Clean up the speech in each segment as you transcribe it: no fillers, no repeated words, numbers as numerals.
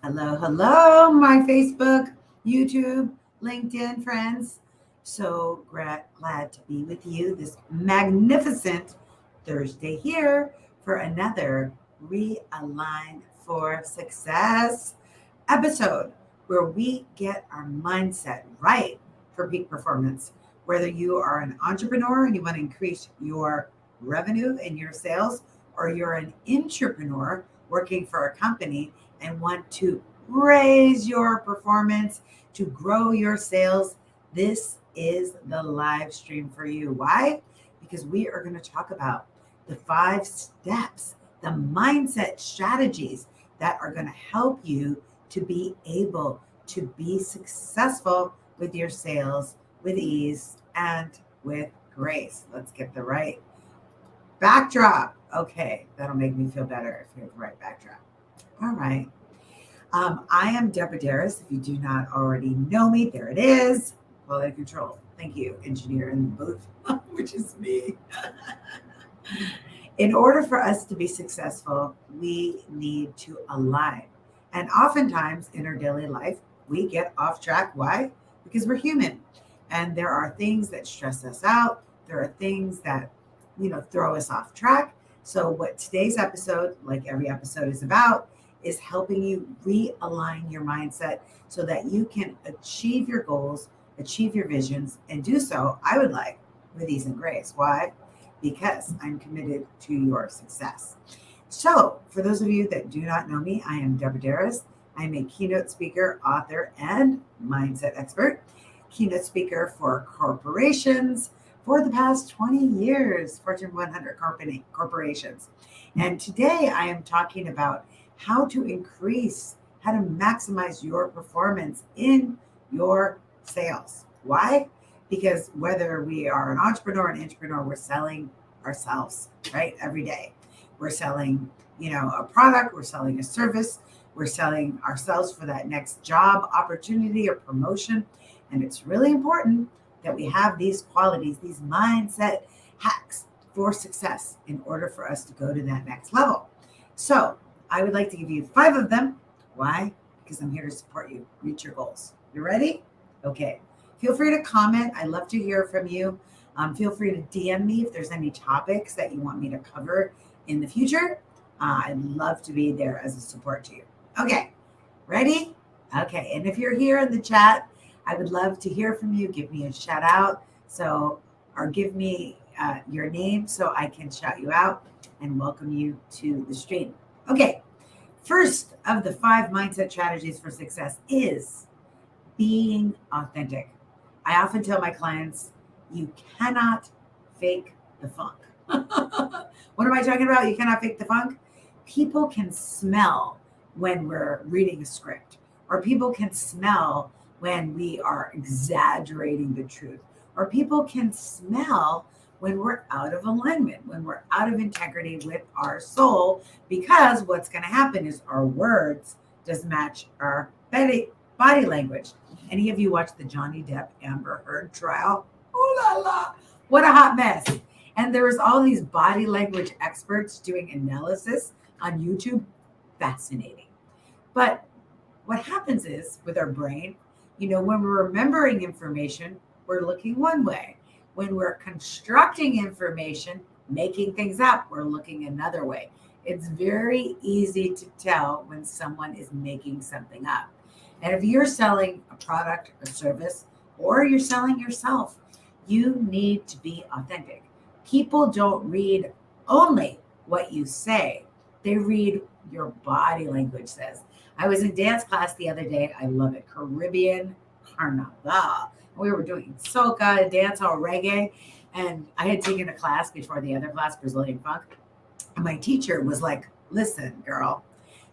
Hello, hello, my Facebook, YouTube, LinkedIn friends. So glad to be with you this magnificent Thursday here for another Realign for Success episode where we get our mindset right for peak performance. Whether you are an entrepreneur and you want to increase your revenue and your sales, or you're an entrepreneur working for a company and want to raise your performance to grow your sales, this is the live stream for you. Why? Because we are going to talk about the 5 steps, the mindset strategies that are going to help you to be able to be successful with your sales with ease and with grace. Let's get the right backdrop. Okay, that'll make me feel better if you have the right backdrop. All right. I am Deborah Deras. If you do not already know me, there it is. Quality control. Thank you, engineer in the booth, which is me. In order for us to be successful, we need to align. And oftentimes in our daily life, we get off track. Why? Because we're human. And there are things that stress us out. There are things that, throw us off track. So, what today's episode, like every episode, is about is helping you realign your mindset so that you can achieve your goals, achieve your visions, and do so, I would like, with ease and grace. Why? Because I'm committed to your success. So, for those of you that do not know me, I am Deborah Deras. I'm a keynote speaker, author, and mindset expert. Keynote speaker for corporations for the past 20 years, Fortune 100 corporations. And today I am talking about how to increase, how to maximize your performance in your sales. Why? Because whether we are an entrepreneur, we're selling ourselves, right? Every day. We're selling, a product, we're selling a service, we're selling ourselves for that next job opportunity or promotion. And it's really important that we have these qualities, these mindset hacks for success in order for us to go to that next level. So I would like to give you 5 of them. Why? Because I'm here to support you reach your goals. You ready? Okay. Feel free to comment. I love to hear from you. Feel free to DM me if there's any topics that you want me to cover in the future. I'd love to be there as a support to you. Okay. Ready? Okay. And if you're here in the chat, I would love to hear from you. Give me a shout out. Or give me your name so I can shout you out and welcome you to the stream. Okay. First of the 5 mindset strategies for success is being authentic. I often tell my clients, you cannot fake the funk. What am I talking about? You cannot fake the funk? People can smell when we're reading a script, or people can smell when we are exaggerating the truth, or people can smell when we're out of alignment, when we're out of integrity with our soul, because what's going to happen is our words does match our body language. Any of you watch the Johnny Depp Amber Heard trial? Oh la la, what a hot mess. And there was all these body language experts doing analysis on YouTube. Fascinating. But what happens is with our brain, when we're remembering information, we're looking one way. When we're constructing information, making things up, we're looking another way. It's very easy to tell when someone is making something up. And if you're selling a product or service, or you're selling yourself, you need to be authentic. People don't read only what you say, they read your body language says. I was in dance class the other day. I love it. Caribbean Carnival. We were doing soca, dancehall, reggae. And I had taken a class before the other class, Brazilian funk. And my teacher was like, listen, girl,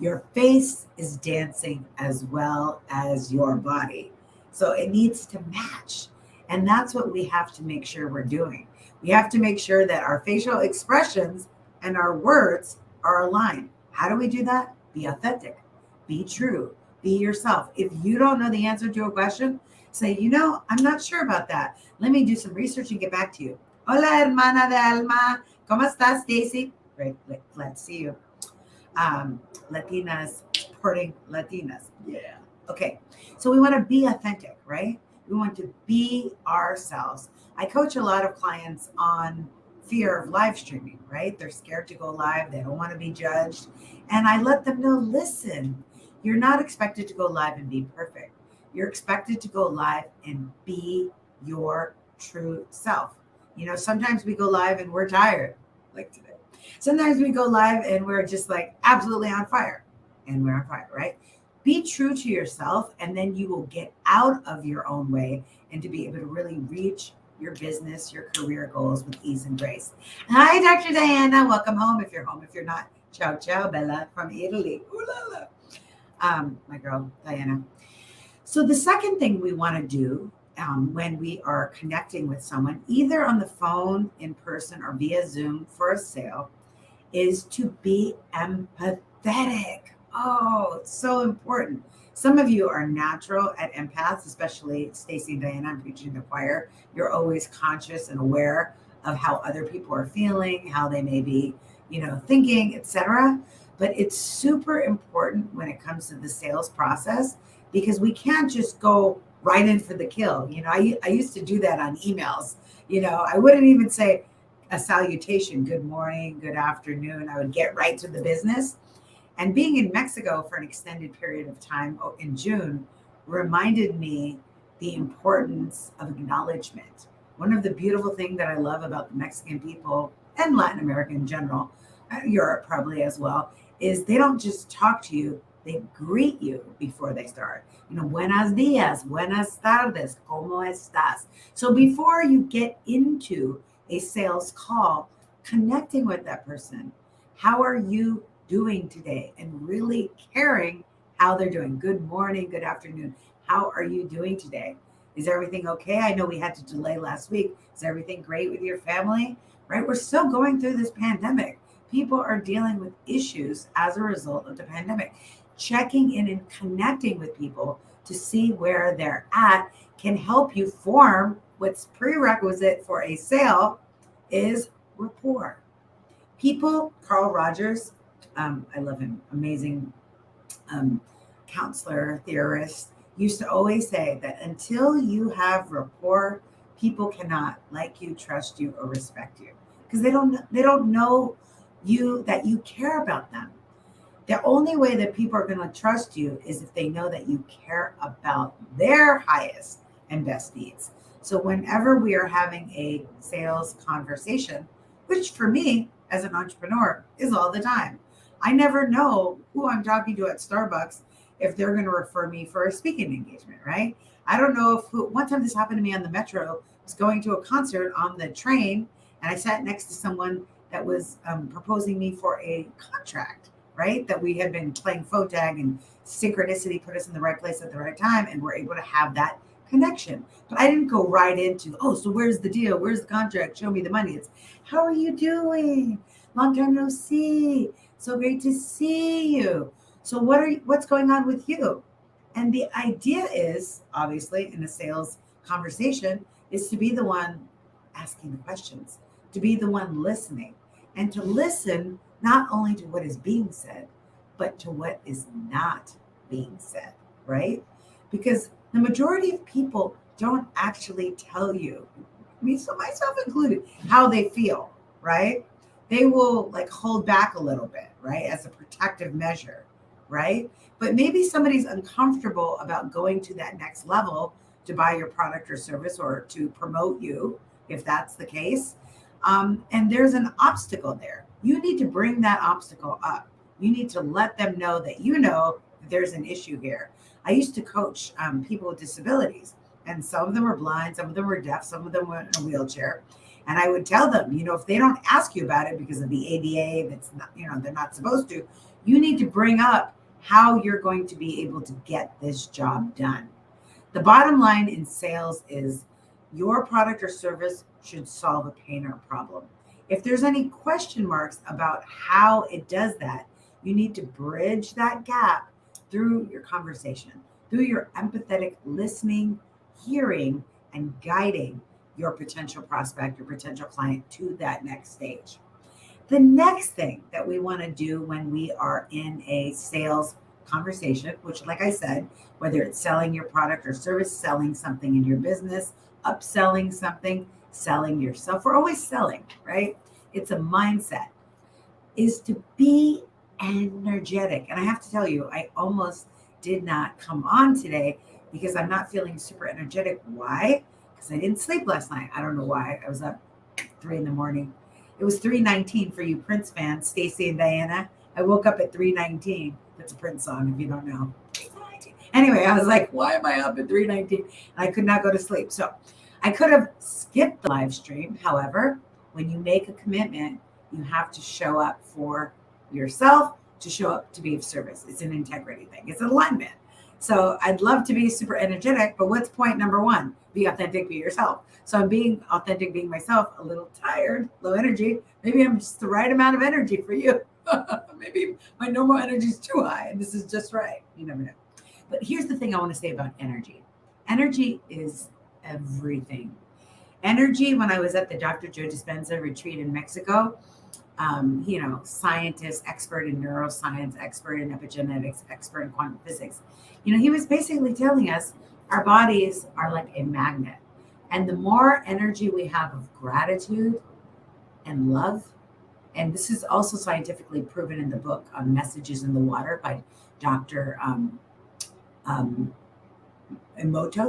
your face is dancing as well as your body. So it needs to match. And that's what we have to make sure we're doing. We have to make sure that our facial expressions and our words are aligned. How do we do that? Be authentic, be true, be yourself. If you don't know the answer to a question, say, I'm not sure about that. Let me do some research and get back to you. Hola, hermana de alma. ¿Cómo estás, Stacy? Great, glad to see you. Latinas supporting Latinas. Yeah. Okay. So we want to be authentic, right? We want to be ourselves. I coach a lot of clients on fear of live streaming, right? They're scared to go live. They don't want to be judged. And I let them know, listen, you're not expected to go live and be perfect. You're expected to go live and be your true self. Sometimes we go live and we're tired, like today. Sometimes we go live and we're just like absolutely on fire, and we're on fire, right? Be true to yourself, and then you will get out of your own way and to be able to really reach your business, your career goals with ease and grace. Hi, Dr. Diana. Welcome home if you're home. If you're not, ciao, ciao, Bella from Italy. Ooh la la. My girl, Diana. So the second thing we want to do when we are connecting with someone, either on the phone, in person, or via Zoom for a sale, is to be empathetic. Oh, it's so important. Some of you are natural at empaths, especially Stacy and Diana. I'm preaching to the choir. You're always conscious and aware of how other people are feeling, how they may be, thinking, etc. But it's super important when it comes to the sales process, because we can't just go right in for the kill. I used to do that on emails. I wouldn't even say a salutation, good morning, good afternoon. I would get right to the business. And being in Mexico for an extended period of time in June reminded me the importance of acknowledgement. One of the beautiful things that I love about the Mexican people and Latin America in general, Europe probably as well, is they don't just talk to you, they greet you before they start. Buenos dias, buenas tardes, ¿cómo estás? So before you get into a sales call, connecting with that person, how are you doing today? And really caring how they're doing. Good morning, good afternoon. How are you doing today? Is everything okay? I know we had to delay last week. Is everything great with your family? Right? We're still going through this pandemic. People are dealing with issues as a result of the pandemic. Checking in and connecting with people to see where they're at can help you form what's prerequisite for a sale is rapport. Carl Rogers, I love him, amazing counselor, theorist, used to always say that until you have rapport, people cannot like you, trust you, or respect you, because they don't know you, that you care about them. The only way that people are going to trust you is if they know that you care about their highest and best needs. So whenever we are having a sales conversation, which for me as an entrepreneur is all the time, I never know who I'm talking to at Starbucks if they're going to refer me for a speaking engagement, right? I don't know one time this happened to me on the metro. I was going to a concert on the train, and I sat next to someone that was proposing me for a contract, right? That we had been playing phone tag, and synchronicity put us in the right place at the right time, and we're able to have that connection. But I didn't go right into, so where's the deal? Where's the contract? Show me the money. It's, how are you doing? Long time no see. So great to see you. So what's going on with you? And the idea is, obviously, in a sales conversation, is to be the one asking the questions, to be the one listening, and to listen not only to what is being said, but to what is not being said, right? Because the majority of people don't actually tell you, so myself included, how they feel, right? They will hold back a little bit, right? As a protective measure, right? But maybe somebody's uncomfortable about going to that next level to buy your product or service, or to promote you, if that's the case. And there's an obstacle there. You need to bring that obstacle up. You need to let them know that there's an issue here. I used to coach people with disabilities, and some of them were blind, some of them were deaf, some of them were in a wheelchair. And I would tell them, if they don't ask you about it because of the ADA, that's not, they're not supposed to, you need to bring up how you're going to be able to get this job done. The bottom line in sales is your product or service should solve a pain or problem. If there's any question marks about how it does that, you need to bridge that gap through your conversation, through your empathetic listening, hearing, and guiding your potential prospect, your potential client to that next stage. The next thing that we want to do when we are in a sales conversation, which, like I said, whether it's selling your product or service, selling something in your business, upselling something, selling yourself, we're always selling, right? It's a mindset, is to be energetic. And I have to tell you, I almost did not come on today because I'm not feeling super energetic. Why? Because I didn't sleep last night. I don't know why. I was up 3 a.m. It was 3:19 for you Prince fans, Stacy and Diana. I woke up at 3:19. That's a Prince song if you don't know. 3:19. Anyway, I was like, why am I up at 3:19? And I could not go to sleep. So I could have skipped the live stream. However, when you make a commitment, you have to show up for yourself, to show up to be of service. It's an integrity thing. It's an alignment. So I'd love to be super energetic, but what's point number one? Be authentic, be yourself. So I'm being authentic, being myself, a little tired, low energy. Maybe I'm just the right amount of energy for you. Maybe my normal energy is too high and this is just right. You never know. But here's the thing I want to say about energy. Energy is everything. Energy, when I was at the Dr. Joe Dispenza retreat in Mexico, scientist, expert in neuroscience, expert in epigenetics, expert in quantum physics. He was basically telling us our bodies are like a magnet. And the more energy we have of gratitude and love, and this is also scientifically proven in the book Messages in the Water by Dr. Emoto,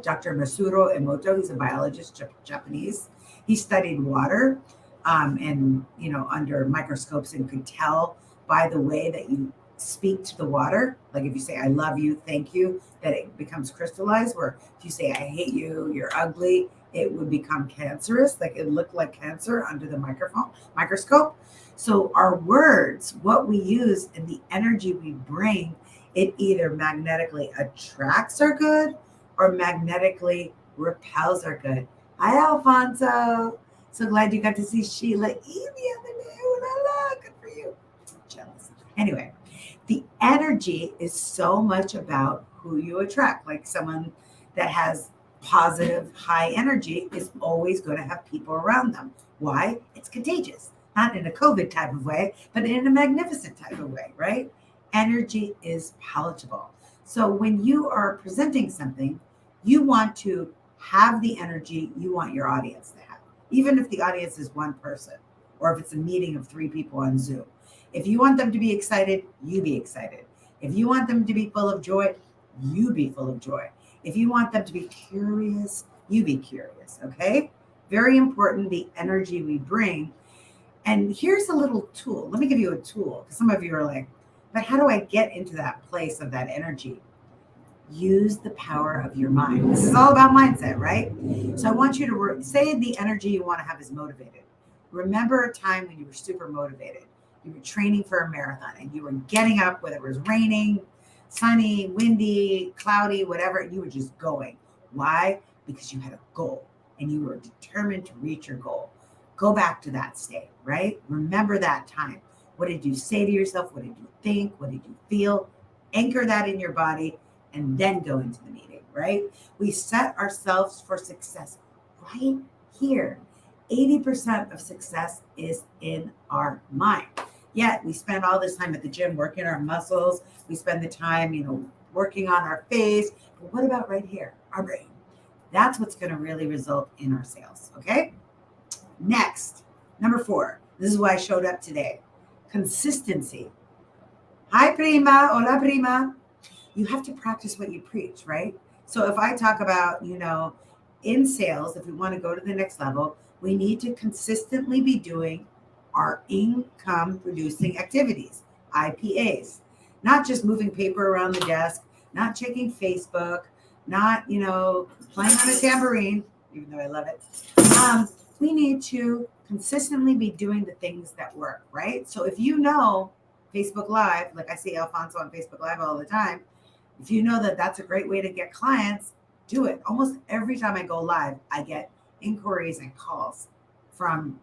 Dr. Masuro Emoto. He's a biologist, Japanese. He studied water under microscopes and could tell by the way that you speak to the water. Like if you say, I love you, thank you, that it becomes crystallized. Where if you say, I hate you, you're ugly, it would become cancerous. Like it looked like cancer under the microscope. So our words, what we use and the energy we bring, it either magnetically attracts our good or magnetically repels our good. Hi, Alfonso. So glad you got to see Sheila E the other day. Oh, la, la. Good for you. Jealous. Anyway, the energy is so much about who you attract. Like someone that has positive, high energy is always going to have people around them. Why? It's contagious. Not in a COVID type of way, but in a magnificent type of way, right? Energy is palatable. So when you are presenting something, you want to have the energy you want your audience to have, even if the audience is one person or if it's a meeting of 3 people on Zoom. If you want them to be excited, you be excited. If you want them to be full of joy, you be full of joy. If you want them to be curious, you be curious, okay? Very important, the energy we bring. And here's a little tool. Let me give you a tool, because some of you are like, but how do I get into that place of that energy? Use the power of your mind. This is all about mindset, right? So I want you to say the energy you want to have is motivated. Remember a time when you were super motivated. You were training for a marathon and you were getting up, whether it was raining, sunny, windy, cloudy, whatever, and you were just going. Why? Because you had a goal and you were determined to reach your goal. Go back to that state, right? Remember that time. What did you say to yourself? What did you think? What did you feel? Anchor that in your body and then go into the meeting, right? We set ourselves for success right here. 80% of success is in our mind. Yet we spend all this time at the gym working our muscles. We spend the time, working on our face. But what about right here, our brain? That's what's going to really result in our sales, okay? Next, number 4. This is why I showed up today. Consistency. Hi, prima. Hola, prima. You have to practice what you preach, right? So if I talk about, in sales, if we want to go to the next level, we need to consistently be doing our income producing activities, IPAs, not just moving paper around the desk, not checking Facebook, not, playing on a tambourine, even though I love it. We need to consistently be doing the things that work, right? So if Facebook Live, like I see Alfonso on Facebook Live all the time, if you know that that's a great way to get clients, do it. Almost every time I go live, I get inquiries and calls from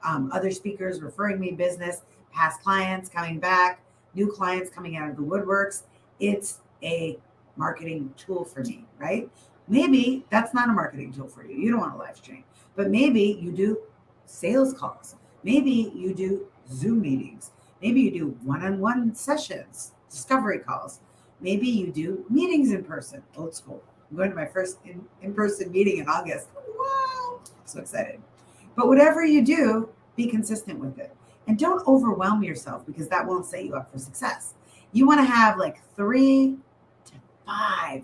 other speakers referring me business, past clients coming back, new clients coming out of the woodworks. It's a marketing tool for me, right? Maybe that's not a marketing tool for you. You don't want to live stream, but maybe you do sales calls. Maybe you do Zoom meetings. Maybe you do one-on-one sessions, discovery calls. Maybe you do meetings in person, old school. I'm going to my first in-person meeting in August. Wow, so excited. But whatever you do, be consistent with it. And don't overwhelm yourself because that won't set you up for success. You want to have like 3 to 5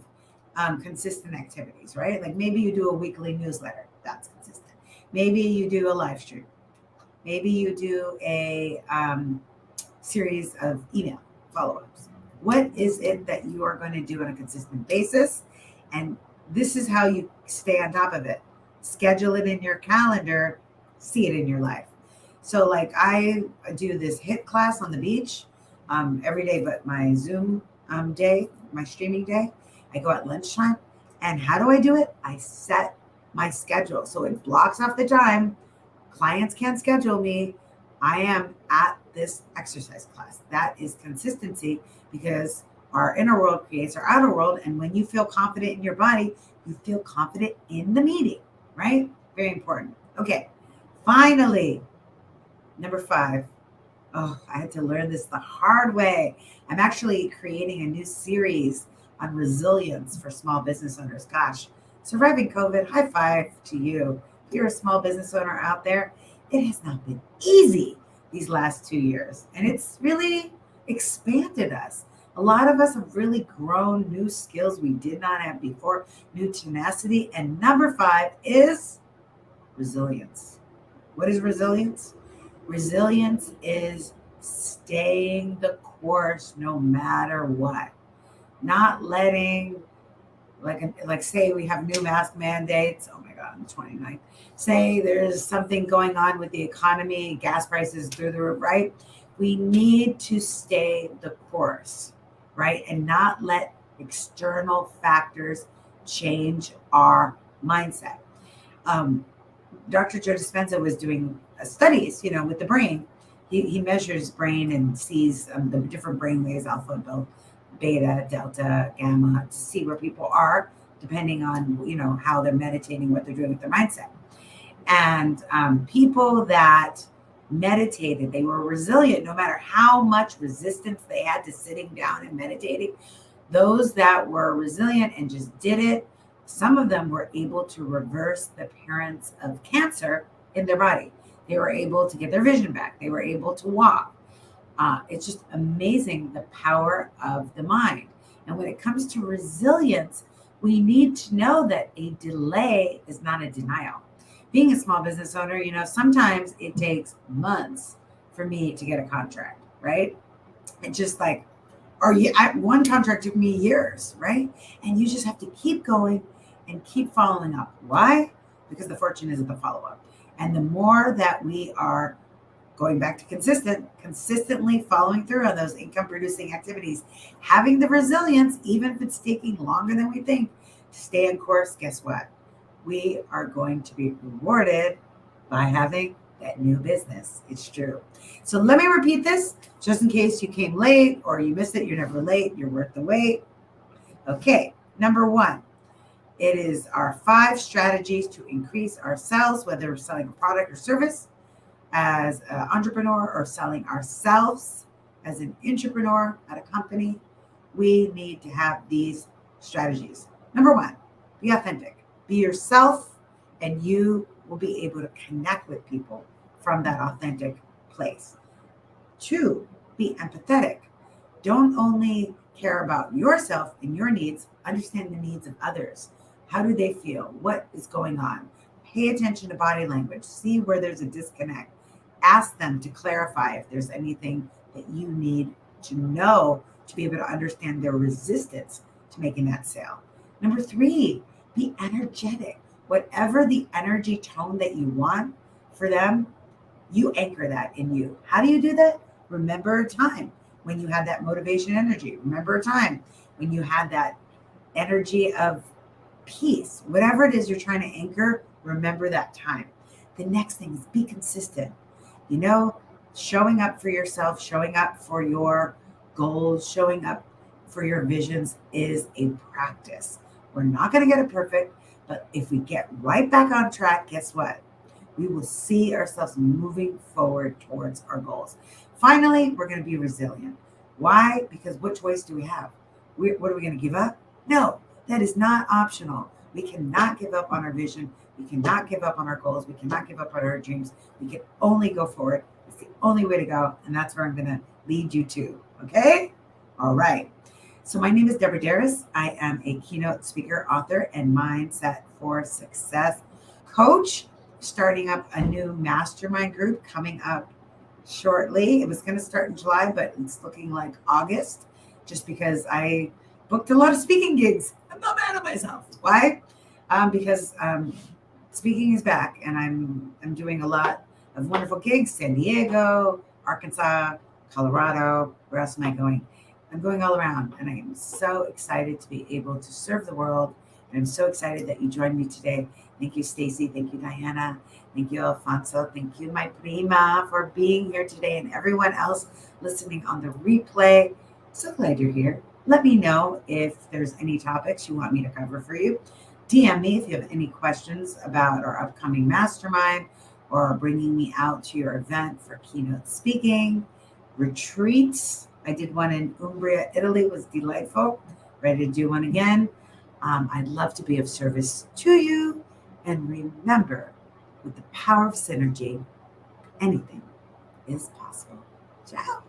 consistent activities, right? Like maybe you do a weekly newsletter. That's consistent. Maybe you do a live stream. Maybe you do a series of email follow ups. What is it that you are going to do on a consistent basis? And this is how you stay on top of it. Schedule it in your calendar, see it in your life. So, like, I do this HIIT class on the beach every day, but my Zoom day, my streaming day, I go at lunchtime. And how do I do it? I set my schedule. So it blocks off the time. Clients can't schedule me. I am at this exercise class. That is consistency because our inner world creates our outer world. And when you feel confident in your body, you feel confident in the meeting, right? Very important. Okay. Finally, number 5. Oh, I had to learn this the hard way. I'm actually creating a new series on resilience for small business owners. Gosh, surviving COVID, high five to you. If you're a small business owner out there, it has not been easy these last 2 years. And it's really expanded us. A lot of us have really grown new skills we did not have before, new tenacity. And number 5 is resilience. What is resilience? Resilience is staying the course no matter what. Not letting, like say we have new mask mandates. Oh my God, on the 29th. Say there's something going on with the economy, gas prices through the roof, right? We need to stay the course, right? And not let external factors change our mindset. Dr. Joe Dispenza was doing studies, with the brain. He measures brain and sees the different brain waves, alpha, beta, delta, gamma, to see where people are, depending on, how they're meditating, what they're doing with their mindset. And people that meditated, they were resilient no matter how much resistance they had to sitting down and meditating. Those that were resilient and just did it, some of them were able to reverse the appearance of cancer in their body. They were able to get their vision back. They were able to walk. It's just amazing the power of the mind. And when it comes to resilience, we need to know that a delay is not a denial. Being a small business owner, sometimes it takes months for me to get a contract, right? It's just like, one contract took me years, right? And you just have to keep going and keep following up. Why? Because the fortune is at the follow-up. And the more that we are going back to consistently following through on those income producing activities, having the resilience, even if it's taking longer than we think, to stay on course, guess what? We are going to be rewarded by having that new business. It's true. So let me repeat this just in case you came late or you missed it. You're never late. You're worth the wait. Okay. Number 1, it is our 5 strategies to increase our sales, whether we're selling a product or service as an entrepreneur or selling ourselves as an entrepreneur at a company. We need to have these strategies. Number 1, be authentic. Be yourself, and you will be able to connect with people from that authentic place. 2, be empathetic. Don't only care about yourself and your needs, understand the needs of others. How do they feel? What is going on? Pay attention to body language. See where there's a disconnect. Ask them to clarify if there's anything that you need to know to be able to understand their resistance to making that sale. Number 3, be energetic. Whatever the energy tone that you want for them, you anchor that in you. How do you do that? Remember a time when you had that motivation energy. Remember a time when you had that energy of peace. Whatever it is you're trying to anchor, remember that time. The next thing is be consistent. Showing up for yourself, showing up for your goals, showing up for your visions is a practice. We're not going to get it perfect, but if we get right back on track, guess what? We will see ourselves moving forward towards our goals. Finally, we're going to be resilient. Why? Because what choice do we have? What are we going to give up? No, that is not optional. We cannot give up on our vision. We cannot give up on our goals. We cannot give up on our dreams. We can only go forward. It's the only way to go. And that's where I'm going to lead you to. Okay? All right. So my name is Deborah Deras. I am a keynote speaker, author, and mindset for success coach, starting up a new mastermind group coming up shortly. It was going to start in July, but it's looking like August just because I booked a lot of speaking gigs. I'm not mad at myself. Why? Because speaking is back, and I'm doing a lot of wonderful gigs. San Diego, Arkansas, Colorado. Where else am I going? I'm going all around, and I am so excited to be able to serve the world. And I'm so excited that you joined me today. Thank you, Stacy. Thank you, Diana. Thank you, Alfonso. Thank you, my prima, for being here today, and everyone else listening on the replay. So glad you're here. Let me know if there's any topics you want me to cover for you. DM me if you have any questions about our upcoming mastermind or bringing me out to your event for keynote speaking, retreats. I did one in Umbria, Italy. It was delightful. Ready to do one again. I'd love to be of service to you. And remember, with the power of synergy, anything is possible. Ciao.